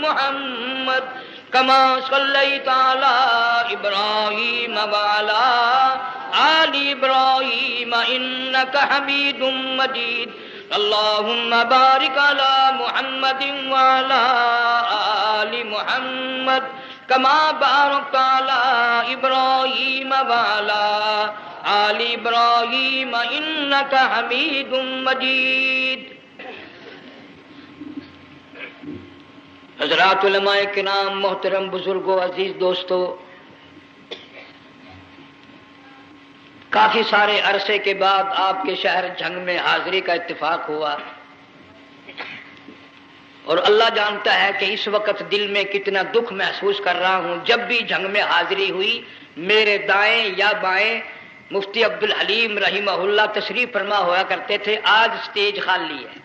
محمد كما صليت على إبراهيم وعلى آل إبراهيم إنك حميد مجيد اللهم بارك على محمد وعلى آل محمد كما باركت على إبراهيم وعلى آل إبراهيم إنك حميد مجيد. حضرات علماء کرام، محترم بزرگوں، عزیز دوستو، کافی سارے عرصے کے بعد آپ کے شہر جھنگ میں حاضری کا اتفاق ہوا، اور اللہ جانتا ہے کہ اس وقت دل میں کتنا دکھ محسوس کر رہا ہوں. جب بھی جھنگ میں حاضری ہوئی میرے دائیں یا بائیں مفتی عبدالحلیم رحمہ اللہ تشریف فرما ہوا کرتے تھے. آج سٹیج خالی ہے.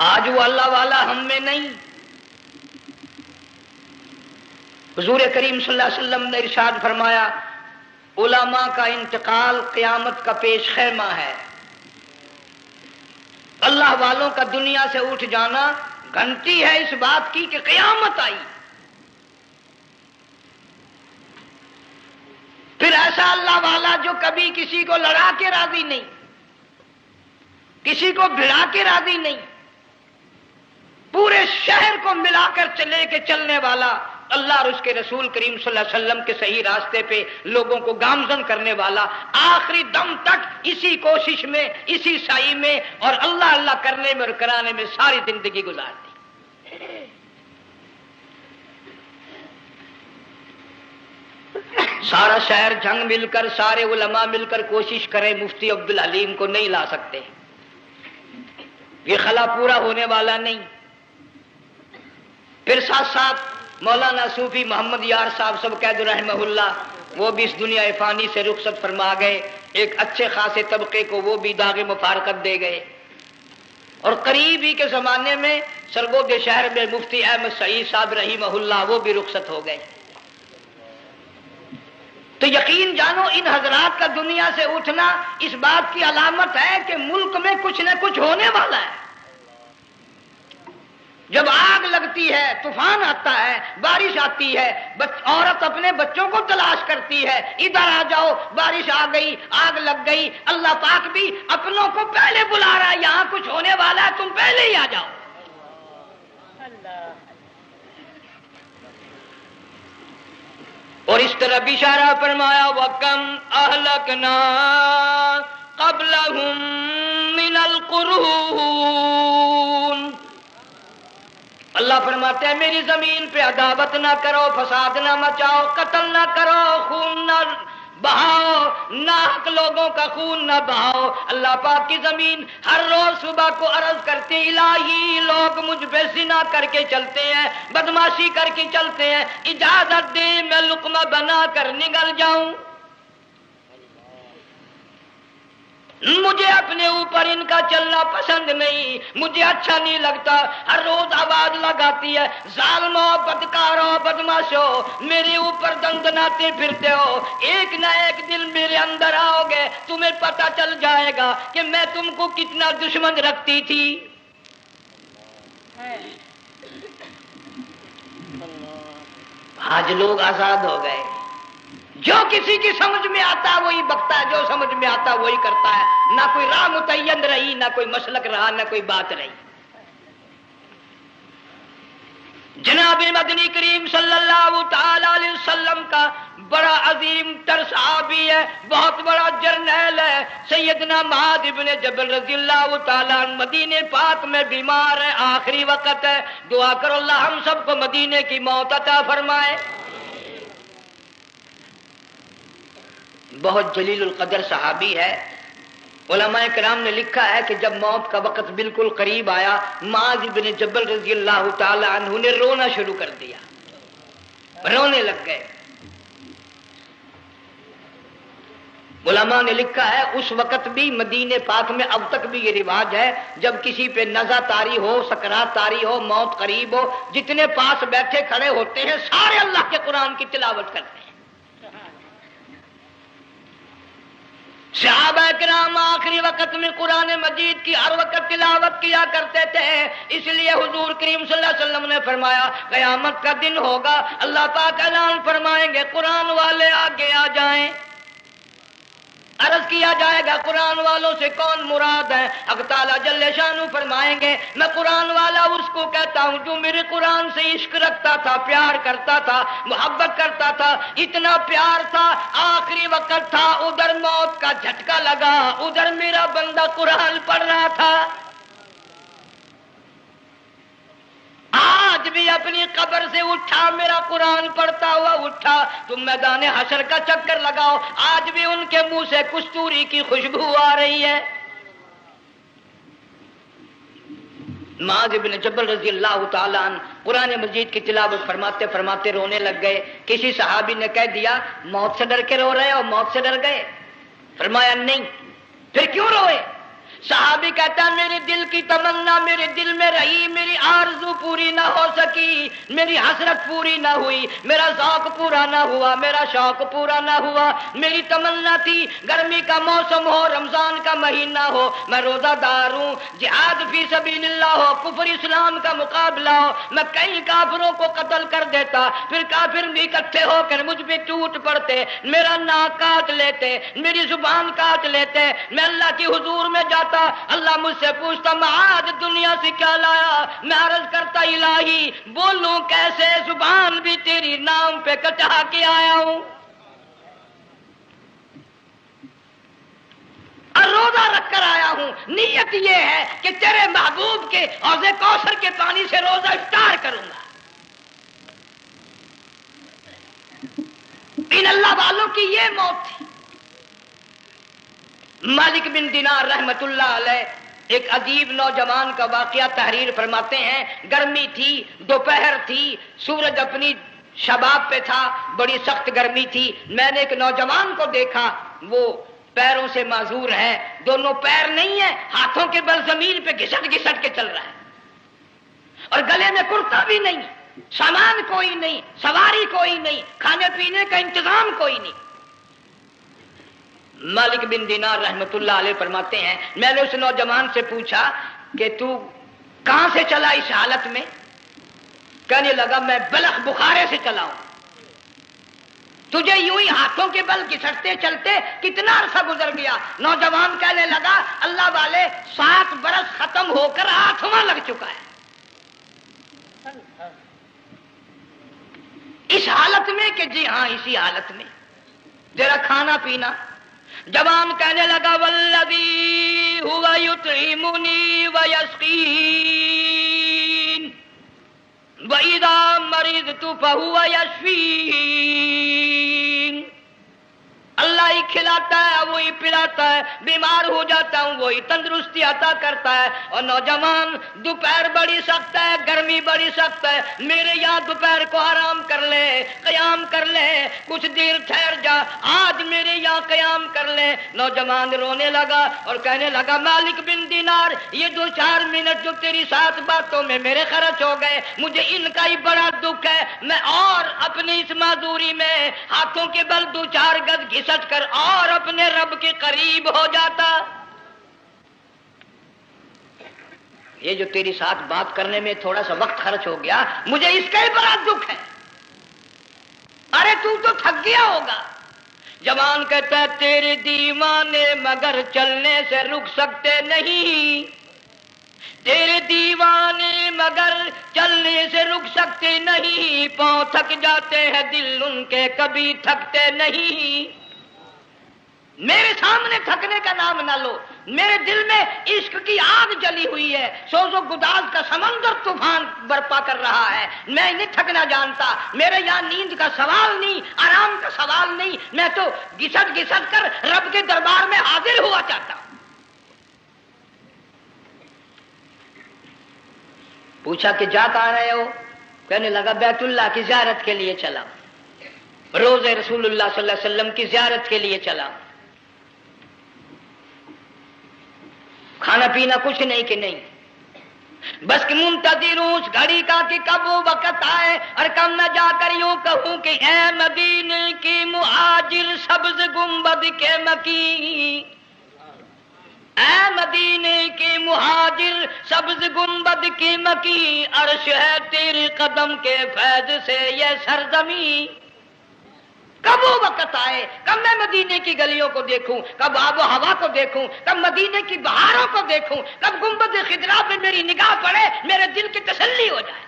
آج وہ اللہ والا ہم میں نہیں. حضور کریم صلی اللہ علیہ وسلم نے ارشاد فرمایا علماء کا انتقال قیامت کا پیش خیمہ ہے. اللہ والوں کا دنیا سے اٹھ جانا گھنٹی ہے اس بات کی کہ قیامت آئی. پھر ایسا اللہ والا جو کبھی کسی کو لڑا کے راضی نہیں، کسی کو بھڑا کے راضی نہیں، پورے شہر کو ملا کر چلے کے چلنے والا اللہ اور اس کے رسول کریم صلی اللہ علیہ وسلم کے صحیح راستے پہ لوگوں کو گامزن کرنے والا، آخری دم تک اسی کوشش میں، اسی سعی میں اور اللہ اللہ کرنے میں اور کرانے میں ساری زندگی گزار دی. سارا شہر جنگ مل کر، سارے علماء مل کر کوشش کریں مفتی عبدالحلیم کو نہیں لا سکتے. یہ خلا پورا ہونے والا نہیں. پھر ساتھ ساتھ مولانا صوفی محمد یار صاحب سب قید رحمہ اللہ، وہ بھی اس دنیا فانی سے رخصت فرما گئے. ایک اچھے خاصے طبقے کو وہ بھی داغ مفارقت دے گئے. اور قریب ہی کے زمانے میں سرگود شہر میں مفتی احمد سعید صاحب رحمہ اللہ وہ بھی رخصت ہو گئے. تو یقین جانو ان حضرات کا دنیا سے اٹھنا اس بات کی علامت ہے کہ ملک میں کچھ نہ کچھ ہونے والا ہے. جب آگ لگتی ہے، طوفان آتا ہے، بارش آتی ہے، عورت اپنے بچوں کو تلاش کرتی ہے، ادھر آ جاؤ، بارش آ گئی، آگ لگ گئی. اللہ پاک بھی اپنوں کو پہلے بلا رہا ہے، یہاں کچھ ہونے والا ہے، تم پہلے ہی آ جاؤ. اور اس طرح اشارہ فرمایا وَكَمْ أَهْلَكْنَا قَبْلَهُمْ مِنَ الْقُرُونِ. اللہ فرماتے ہیں میری زمین پہ عداوت نہ کرو، فساد نہ مچاؤ، قتل نہ کرو، خون نہ بہاؤ، ناحق لوگوں کا خون نہ بہاؤ. اللہ پاک کی زمین ہر روز صبح کو عرض کرتی الہی لوگ مجھ پہ زنا کر کے چلتے ہیں، بدماشی کر کے چلتے ہیں، اجازت دے میں لقمہ بنا کر نگل جاؤں. مجھے اپنے اوپر ان کا چلنا پسند نہیں، مجھے اچھا نہیں لگتا. ہر روز آواز لگاتی ہے ظالمو، بدکارو، بدماشو، میرے اوپر دندناتے پھرتے ہو. ایک نہ ایک دن میرے اندر آؤ گے، تمہیں پتہ چل جائے گا کہ میں تم کو کتنا دشمن رکھتی تھی. آج لوگ آزاد ہو گئے. جو کسی کی سمجھ میں آتا ہے وہی بکتا ہے، جو سمجھ میں آتا ہے وہی کرتا ہے. نہ کوئی راہ متعین رہی، نہ کوئی مسلک رہا، نہ کوئی بات رہی. جناب مدنی کریم صلی اللہ تعالی علیہ وسلم کا بڑا عظیم تر صحابی ہے، بہت بڑا جرنیل ہے، سیدنا معاذ ابن جبل رضی اللہ تعالی عنہ مدینے پاک میں بیمار ہے، آخری وقت ہے. دعا کرو اللہ ہم سب کو مدینے کی موت عطا فرمائے. بہت جلیل القدر صحابی ہے. علماء کرام نے لکھا ہے کہ جب موت کا وقت بالکل قریب آیا معاذ بن جبل رضی اللہ تعالی عنہ نے رونا شروع کر دیا، رونے لگ گئے. علماء نے لکھا ہے اس وقت بھی مدینے پاک میں اب تک بھی یہ رواج ہے جب کسی پہ نزع طاری ہو، سکرات طاری ہو، موت قریب ہو، جتنے پاس بیٹھے کھڑے ہوتے ہیں سارے اللہ کے قرآن کی تلاوت کرتے ہیں. صحابہ کرام آخری وقت میں قرآن مجید کی ہر وقت تلاوت کیا کرتے تھے، اس لیے حضور کریم صلی اللہ علیہ وسلم نے فرمایا قیامت کا دن ہوگا، اللہ پاک اعلان فرمائیں گے قرآن والے آگے آ جائیں۔ عرض کیا جائے گا قرآن والوں سے کون مراد ہے؟ حق تعالیٰ جل شانہ فرمائیں گے میں قرآن والا اس کو کہتا ہوں جو میرے قرآن سے عشق رکھتا تھا، پیار کرتا تھا، محبت کرتا تھا، اتنا پیار تھا آخری وقت تھا، ادھر موت کا جھٹکا لگا، ادھر میرا بندہ قرآن پڑھ رہا تھا، آج بھی اپنی قبر سے اٹھا، میرا قرآن پڑھتا ہوا اٹھا، تم میدان حشر کا چکر لگاؤ، آج بھی ان کے منہ سے کستوری کی خوشبو آ رہی ہے۔ معاذ بن جبل رضی اللہ تعالیٰ عنہ قرآن مجید کی تلاوت فرماتے فرماتے رونے لگ گئے۔ کسی صحابی نے کہہ دیا موت سے ڈر کے رو رہے ہو، موت سے ڈر گئے؟ فرمایا نہیں۔ پھر کیوں روئے؟ صحابی کہتا ہے میرے دل کی تمنا میرے دل میں رہی، میری آرزو پوری نہ ہو سکی، میری حسرت پوری نہ ہوئی، میرا ذوق پورا نہ ہوا، میرا شوق پورا نہ ہوا، میری تمنا تھی گرمی کا موسم ہو، رمضان کا مہینہ ہو، میں روزہ دار ہوں، جہاد فی سبیل اللہ ہو، کفر اسلام کا مقابلہ ہو، میں کئی کافروں کو قتل کر دیتا، پھر کافر بھی اکٹھے ہو کر مجھ پہ ٹوٹ پڑتے، میرا ناک کاٹ لیتے، میری زبان کاٹ لیتے، میں اللہ کی حضور میں جاتا، اللہ مجھ سے پوچھتا معاذ دنیا سے کیا لایا؟ میں عرض کرتا الہی بولوں کیسے، زبان بھی تیری نام پہ کٹا کے آیا ہوں، اور روزہ رکھ کر آیا ہوں، نیت یہ ہے کہ تیرے محبوب کے حوض کوثر کے پانی سے روزہ افطار کروں گا۔ ان اللہ والوں کی یہ موت تھی۔ مالک بن دینار رحمت اللہ علیہ ایک عجیب نوجوان کا واقعہ تحریر فرماتے ہیں، گرمی تھی، دوپہر تھی، سورج اپنی شباب پہ تھا، بڑی سخت گرمی تھی، میں نے ایک نوجوان کو دیکھا، وہ پیروں سے معذور ہے، دونوں پیر نہیں ہیں، ہاتھوں کے بل زمین پہ گھسٹ گھسٹ کے چل رہا ہے، اور گلے میں کرتا بھی نہیں، سامان کوئی نہیں، سواری کوئی نہیں، کھانے پینے کا انتظام کوئی نہیں۔ مالک بن دینار رحمت اللہ علیہ فرماتے ہیں میں نے اس نوجوان سے پوچھا کہ تو کہاں سے چلا اس حالت میں؟ کہنے لگا میں بلخ بخارے سے چلا ہوں۔ تجھے یوں ہی ہاتھوں کے بل گھسٹتے چلتے کتنا عرصہ گزر گیا؟ نوجوان کہنے لگا اللہ والے 7 برس ختم ہو کر 8واں لگ چکا ہے، اس حالت میں کہ جی ہاں اسی حالت میں، تیرا کھانا پینا۔ جوان کہنے لگا والذی هو یطعمنی ویسقین وَإِذَا مَرِضْتُ فَهُوَ يَشْفِينِ، اللہ ہی کھلاتا ہے وہی پلاتا ہے، بیمار ہو جاتا ہوں وہی تندرستی عطا کرتا ہے۔ اور نوجوان دوپہر بڑی سخت ہے، گرمی بڑی سخت ہے، میرے یہاں دوپہر کو آرام کر لے، قیام کر لے، کچھ دیر ٹھہر جا، آج میرے یہاں قیام کر لے۔ نوجوان رونے لگا اور کہنے لگا مالک بن دینار یہ 2-4 منٹ جو تیری ساتھ باتوں میں میرے خرچ ہو گئے، مجھے ان کا ہی بڑا دکھ ہے، میں اور اپنی اس معذوری میں ہاتھوں کے بل 2-4 گز گھسٹ کر اور اپنے رب کے قریب ہو جاتا۔ یہ جو تیری ساتھ بات کرنے میں تھوڑا سا وقت خرچ ہو گیا، مجھے اس کا ہی بڑا دکھ ہے۔ ارے تو تھک گیا ہوگا۔ جوان کہتا ہے تیرے دیوانے مگر چلنے سے رک سکتے نہیں، تیرے دیوانے مگر چلنے سے رک سکتے نہیں، پاؤں تھک جاتے ہیں دل ان کے کبھی تھکتے نہیں۔ میرے سامنے تھکنے کا نام نہ لو، میرے دل میں عشق کی آگ جلی ہوئی ہے، سوز و گداز کا سمندر طوفان برپا کر رہا ہے، میں نہیں تھکنا جانتا، میرے یہاں نیند کا سوال نہیں، آرام کا سوال نہیں، میں تو گھسٹ گھسٹ کر رب کے دربار میں حاضر ہوا چاہتا ہوں۔ پوچھا کہ جا کہاں رہے ہو؟ کہنے لگا بیت اللہ کی زیارت کے لیے چلا، روضے رسول اللہ صلی اللہ علیہ وسلم کی زیارت کے لیے چلا، کھانا پینا کچھ نہیں کہ نہیں، بس کہ منتظر ہوں اس گھڑی کا کہ کب وہ وقت آئے اور کب میں جا کر یوں کہوں کہ اے مدینے کی مہاجر سبز گنبد کے مکی، اے مدینے کی مہاجر سبز گنبد کی مکی، عرش ہے تیرے قدم کے فیض سے یہ سرزمین۔ کب وہ وقت آئے، کب میں مدینے کی گلیوں کو دیکھوں، کب آب و ہوا کو دیکھوں، کب مدینے کی بہاروں کو دیکھوں، کب گنبد خضرا پہ میری نگاہ پڑے، میرے دل کی تسلی ہو جائے۔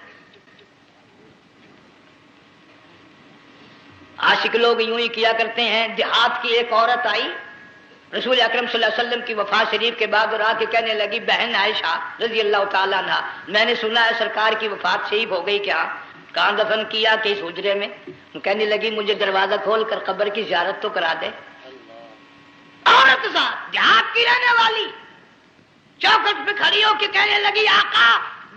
عاشق لوگ یوں ہی کیا کرتے ہیں۔ دیہات کی ایک عورت آئی رسول اکرم صلی اللہ علیہ وسلم کی وفات شریف کے بعد اور آ کے کہنے لگی، بہن عائشہ رضی اللہ تعالیٰ عنہ، میں نے سنا ہے سرکار کی وفات شریف ہو گئی، کیا کہاں دفن کیا کہ اس حجرے میں؟ کہنے لگی مجھے دروازہ کھول کر قبر کی زیارت تو کرا دے۔ عورت ساتھ دیہات کی رہنے والی چوکھٹ پہ کھڑی ہو کے کہنے لگی، آقا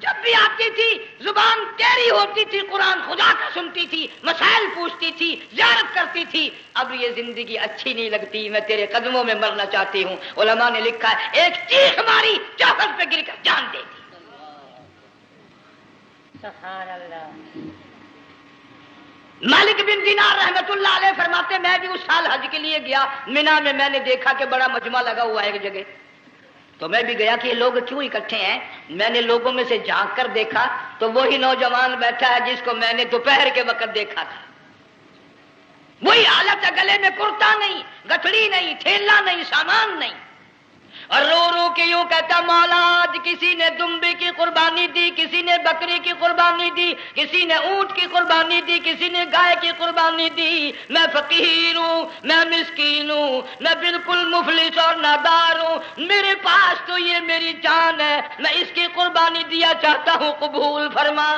جب بھی آتی تھی زبان تیری ہوتی تھی، قرآن خدا کا سنتی تھی، مسائل پوچھتی تھی، زیارت کرتی تھی، اب یہ زندگی اچھی نہیں لگتی، میں تیرے قدموں میں مرنا چاہتی ہوں۔ علماء نے لکھا ہے ایک چیخ ماری، چوکھٹ پہ گر کر جان دے دی۔ سبحان اللہ۔ مالک بن دینار رحمت اللہ علیہ فرماتے میں بھی اس سال حج کے لیے گیا، مینا میں میں نے دیکھا کہ بڑا مجمع لگا ہوا ہے ایک جگہ، تو میں بھی گیا کہ یہ لوگ کیوں اکٹھے ہیں۔ میں نے لوگوں میں سے جھانک کر دیکھا تو وہی نوجوان بیٹھا ہے جس کو میں نے دوپہر کے وقت دیکھا تھا، وہی حالت ہے، گلے میں کرتا نہیں، گٹھڑی نہیں، تھیلا نہیں، سامان نہیں، اور رو رو کے یوں کہتا، مولا آج کسی نے دمبے کی قربانی دی، کسی نے بکری کی قربانی دی، کسی نے اونٹ کی قربانی دی، کسی نے گائے کی قربانی دی، میں فقیر ہوں، میں مسکین ہوں، میں بالکل مفلس اور نادار ہوں، میرے پاس تو یہ میری جان ہے، میں اس کی قربانی دیا چاہتا ہوں، قبول فرما۔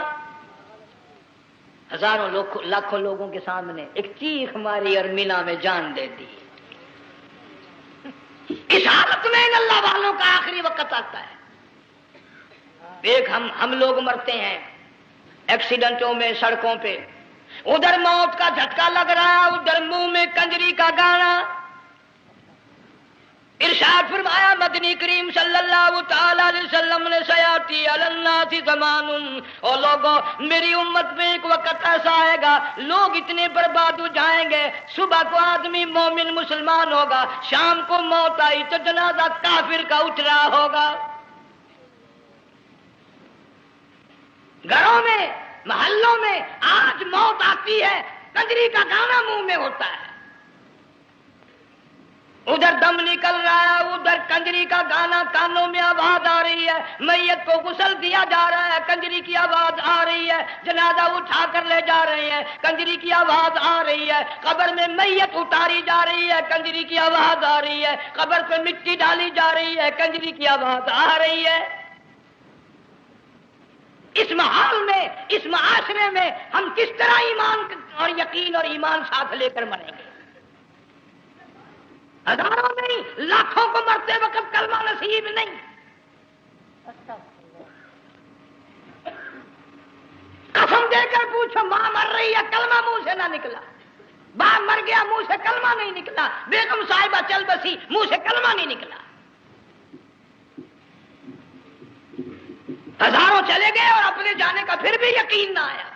ہزاروں لاکھوں لوگوں کے سامنے ایک چیخ ماری اور مینا میں جان دے دی۔ اس حالت میں ان اللہ والوں کا آخری وقت آتا ہے۔ ایک ہم لوگ مرتے ہیں ایکسیڈنٹوں میں، سڑکوں پہ، ادھر موت کا جھٹکا لگ رہا ہے، ادھر منہ میں کنجری کا گانا۔ ارشاد فرمایا مدنی کریم صلی اللہ تعالی علیہ وسلم نے، سیاتی علی الناس زمان، اور لوگوں میری امت میں ایک وقت ایسا آئے گا لوگ اتنے برباد ہو جائیں گے، صبح کو آدمی مومن مسلمان ہوگا، شام کو موت آئی تو جنازہ کافر کا اٹھ رہا ہوگا۔ گھروں میں، محلوں میں آج موت آتی ہے، کنجری کا گانا منہ میں ہوتا ہے، ادھر دم نکل رہا ہے، ادھر کنجری کا گانا، کانوں میں آواز آ رہی ہے، میت کو غسل دیا جا رہا ہے، کنجری کی آواز آ رہی ہے، جنازہ اٹھا کر لے جا رہے ہیں، کنجری کی آواز آ رہی ہے، قبر میں میت اتاری جا رہی ہے، کنجری کی آواز آ رہی ہے، قبر پہ مٹی ڈالی جا رہی ہے، کنجری کی آواز آ رہی ہے۔ اس ماحول میں، اس معاشرے میں ہم کس طرح ایمان اور یقین اور ایمان ساتھ لے کر مریں گے؟ ہزاروں نہیں، لاکھوں کو مرتے وقت کلمہ نصیب نہیں۔ قسم دے کر پوچھو، ماں مر رہی ہے، کلمہ منہ سے نہ نکلا، باپ مر گیا، منہ سے کلمہ نہیں نکلا، بیگم صاحبہ چل بسی، منہ سے کلمہ نہیں نکلا، ہزاروں چلے گئے اور اپنے جانے کا پھر بھی یقین نہ آیا۔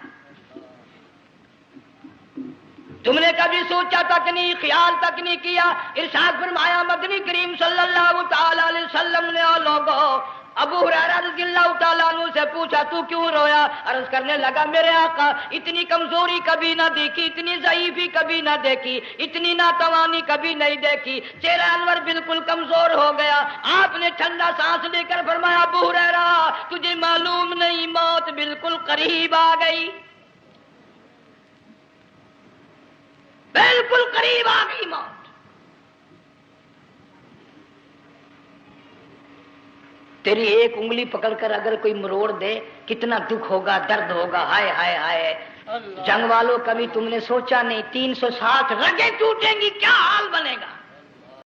تم نے کبھی سوچا تک نہیں، خیال تک نہیں کیا۔ ارشاد فرمایا مدنی کریم صلی اللہ تعالی علیہ وسلم نے، اور لوگوں ابو ہریرہ رضی اللہ تعالیٰ عنہ سے پوچھا تو کیوں رویا؟ عرض کرنے لگا میرے آقا اتنی کمزوری کبھی نہ دیکھی، اتنی ضعیفی کبھی نہ دیکھی، اتنی ناتوانی کبھی نہیں دیکھی، چہرہ انور بالکل کمزور ہو گیا۔ آپ نے ٹھنڈا سانس لے کر فرمایا ابو ہریرہ تجھے معلوم نہیں موت بالکل قریب آ گئی، بالکل قریب آ گئی موت۔ تیری ایک انگلی پکڑ کر اگر کوئی مروڑ دے کتنا دکھ ہوگا، درد ہوگا، ہائے ہائے ہائے۔ جنگ والوں کبھی تم نے سوچا نہیں 360 رگیں ٹوٹیں گی کیا حال بنے گا؟